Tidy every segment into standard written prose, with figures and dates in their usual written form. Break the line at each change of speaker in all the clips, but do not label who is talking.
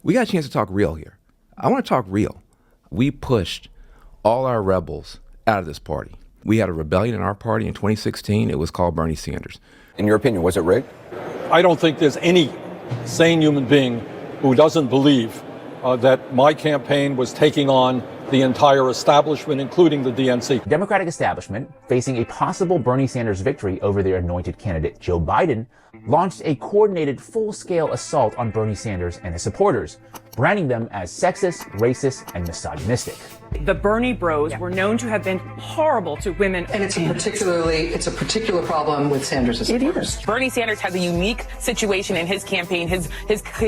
We got a chance to talk real here. I want to talk real. We pushed all our rebels out of this party. We had a rebellion in our party in 2016. It was called Bernie Sanders.
In your opinion, was it rigged?
I don't think there's any sane human being who doesn't believe that my campaign was taking on the entire establishment, including the DNC.
Democratic establishment, facing a possible Bernie Sanders victory over their anointed candidate Joe Biden, launched a coordinated full-scale assault on Bernie Sanders and his supporters, branding them as sexist, racist, and misogynistic.
The Bernie bros were known to have been horrible to women.
And it's a particular problem with Sanders' supporters.
Bernie Sanders has a unique situation in his campaign. His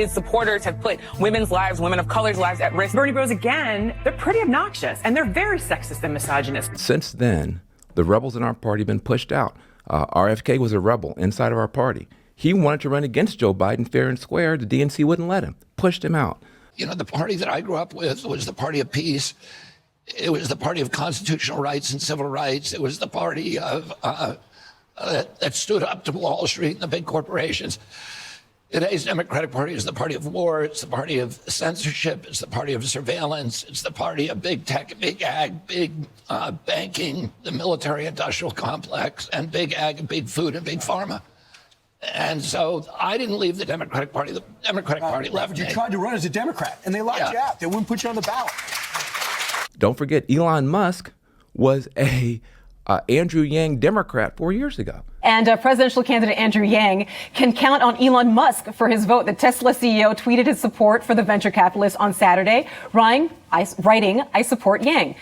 supporters have put women's lives, women of color's lives at risk.
Bernie bros, again, they're pretty obnoxious, and they're very sexist and misogynist.
Since then, the rebels in our party have been pushed out. RFK was a rebel inside of our party. He wanted to run against Joe Biden fair and square. The DNC wouldn't let him, pushed him out.
You know, the party that I grew up with was the party of peace. It was the party of constitutional rights and civil rights. It was the party of that stood up to Wall Street and the big corporations. Today's Democratic Party is the party of war. It's the party of censorship. It's the party of surveillance. It's the party of big tech, big ag, big banking, the military-industrial complex, and big ag, and big food, and big pharma. And so I didn't leave the Democratic Party. The Democratic Party left me.
You tried to run as a Democrat, and they locked you out. They wouldn't put you on the ballot.
Don't forget, Elon Musk was a Andrew Yang Democrat 4 years ago.
And presidential candidate Andrew Yang can count on Elon Musk for his vote. The Tesla CEO tweeted his support for the venture capitalist on Saturday, writing, I support Yang.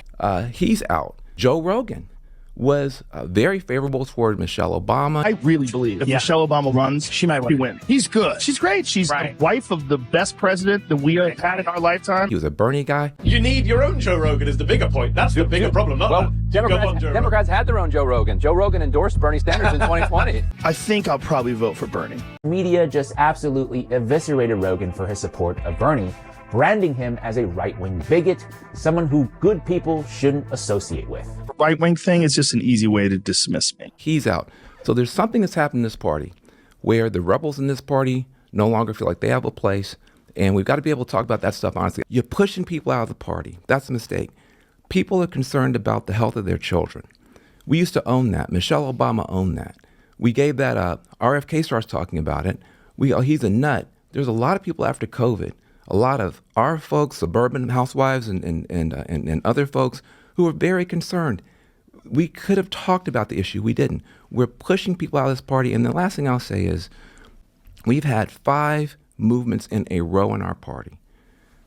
He's out. Joe Rogan was very favorable toward Michelle Obama.
I really believe if Michelle Obama runs, she might win. He's good. She's great. She's the wife of the best president that we have had in our lifetime.
He was a Bernie guy.
You need your own Joe Rogan is the bigger point. That's the bigger problem, not
well, Democrats had their own Joe Rogan. Joe Rogan endorsed Bernie Sanders in 2020.
I think I'll probably vote for Bernie.
Media just absolutely eviscerated Rogan for his support of Bernie, branding him as a right-wing bigot, someone who good people shouldn't associate with.
The right-wing thing is just an easy way to dismiss me.
He's out. So there's something that's happened in this party where the rebels in this party no longer feel like they have a place, and we've got to be able to talk about that stuff honestly. You're pushing people out of the party. That's a mistake. People are concerned about the health of their children. We used to own that. Michelle Obama owned that. We gave that up. RFK starts talking about it. He's a nut. There's a lot of people after COVID, a lot of our folks, suburban housewives and other folks who are very concerned. We could have talked about the issue. We didn't. We're pushing people out of this party. And the last thing I'll say is we've had 5 movements in a row in our party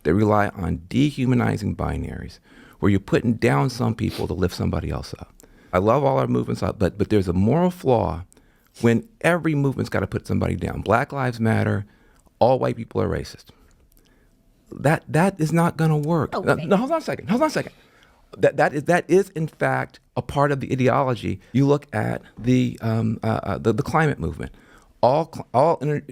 that rely on dehumanizing binaries, where you're putting down some people to lift somebody else up. I love all our movements up, but there's a moral flaw when every movement's got to put somebody down. Black Lives Matter, all white people are racist. That is not going to work. No, hold on a second. That is in fact a part of the ideology. You look at the climate movement. All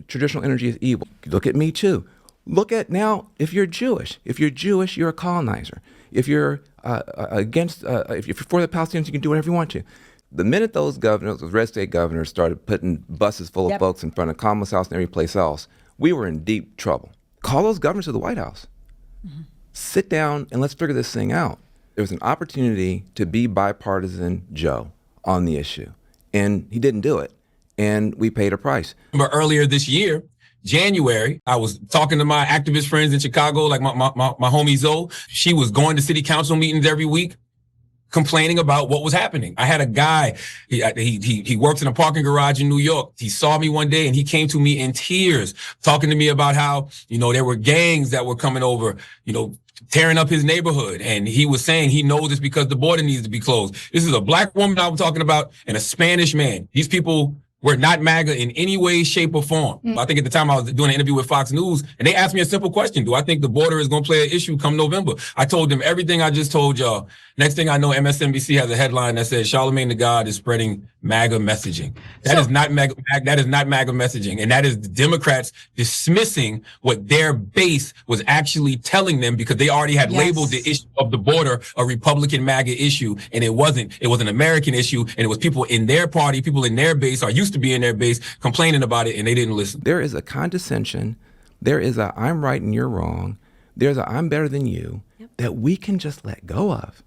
traditional energy is evil. Look at Me Too. Look at now, if you're Jewish, you're a colonizer. If you're if you're for the Palestinians, you can do whatever you want to. The minute those red state governors started putting buses full of folks in front of Kamala's house and every place else, we were in deep trouble. Call those governors to the White House. Mm-hmm. Sit down and let's figure this thing out. There was an opportunity to be bipartisan Joe on the issue, and he didn't do it, and we paid a price.
But earlier this year, January, I was talking to my activist friends in Chicago, like my homie Zoe. She was going to city council meetings every week, complaining about what was happening. I had a guy, he works in a parking garage in New York. He saw me one day and he came to me in tears, talking to me about how, there were gangs that were coming over, tearing up his neighborhood. And he was saying he knows it's because the border needs to be closed. This is a black woman I was talking about and a Spanish man. These people were not MAGA in any way, shape, or form. I think at the time I was doing an interview with Fox News, and they asked me a simple question. Do I think the border is going to play an issue come November? I told them everything I just told y'all. Next thing I know, MSNBC has a headline that says, Charlamagne the God is spreading MAGA messaging. That is not MAGA messaging. And that is the Democrats dismissing what their base was actually telling them because they already had labeled the issue of the border a Republican MAGA issue. And it wasn't. It was an American issue. And it was people in their party, people in their base, or used to be in their base, complaining about it, and they didn't listen.
There is a condescension There is a I'm right and you're wrong. There's a I'm better than you that we can just let go of.